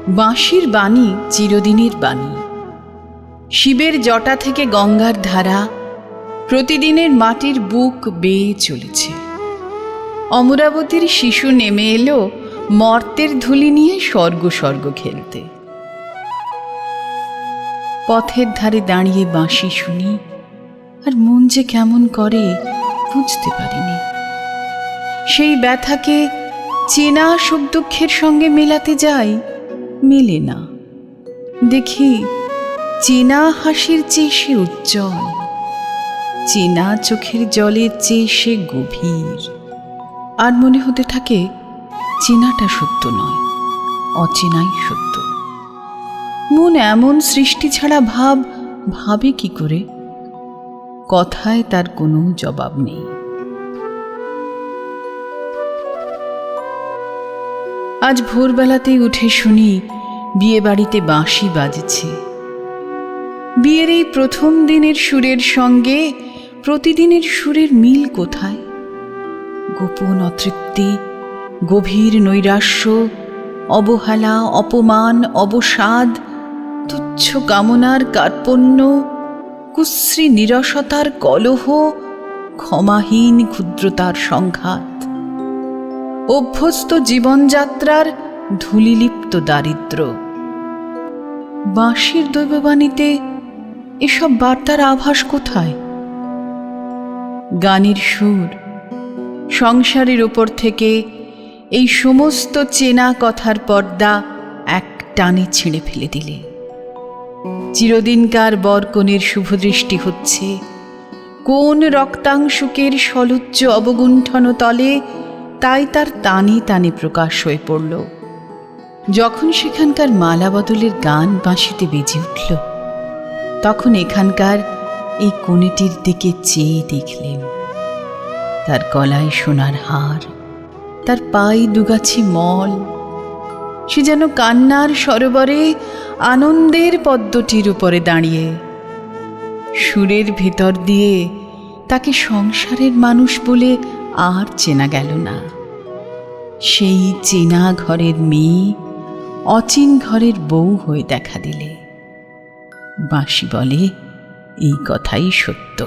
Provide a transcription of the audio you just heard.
বাঁশির বাণী চিরদিনের বাণী। শিবের জটা থেকে গঙ্গার ধারা প্রতিদিনের মাটির বুক বেয়ে চলেছে। অমরাবতীর শিশু নেমে এলো মর্তের ধুলি নিয়ে স্বর্গ স্বর্গ খেলতে। পথের ধারে দাঁড়িয়ে বাঁশি শুনি, আর মন যে কেমন করে বুঝতে পারিনি। সেই ব্যথাকে চেনা সুখ দুঃখের সঙ্গে মেলাতে যাই, মেলে না। দেখি চেনা হাসির চেয়ে সে উজ্জ্বল, চেনা চোখের জলের চেয়ে সে গভীর। আর মনে হতে থাকে চেনাটা সত্য নয়, অচেনাই সত্য। মন এমন সৃষ্টি ছাড়া ভাবে কি করে? কথায় তার কোনো জবাব নেই। আজ ভোরবেলাতেই উঠে শুনি বিয়ে বাড়িতে বাঁশি বাজছে। বিয়ের এই প্রথম দিনের সুরের সঙ্গে প্রতিদিনের সুরের মিল কোথায়? গোপন অতৃপ্তি, গভীর নৈরাশ্য, অবহেলা, অপমান, অবসাদ, তুচ্ছ কামনার কার্পণ্য, কুশ্রী নিরসতার কলহ, ক্ষমাহীন ক্ষুদ্রতার সংঘাত, অভ্যস্ত জীবনযাত্রার ধূলিলিপ্ত দারিদ্র্য। বাঁশির দৈববাণীতে এসব বার্তার আভাস কোথায়? গানের সুর সংসারের ওপর থেকে এই সমস্ত চেনা কথার পর্দা এক টানে ছিঁড়ে ফেলে দিলে। চিরদিনকার বরকনের শুভদৃষ্টি হচ্ছে কোন রক্তাংশুকের সলুজ্জ অবগুণ্ঠন তলে, তাই তার তানে তানে প্রকাশ হয়ে পড়ল। যখন সেখানকার মালা বদলের গান বাঁশিতে বেজে উঠল, তখন এখানকার এই কনেটির দিকে চেয়ে দেখলেন। তার গলায় সোনার হার, তার পায়ে দুগাছি মল। সে যেন কান্নার সরোবরে আনন্দের পদ্মটির উপরে দাঁড়িয়ে। সুরের ভেতর দিয়ে তাকে সংসারের মানুষ বলে আর চেনা গেল না। সেই চেনা ঘরের মেয়ে অচিন ঘরের বউ হয়ে দেখা দিলে। বাঁশি বলে এই কথাই সত্য।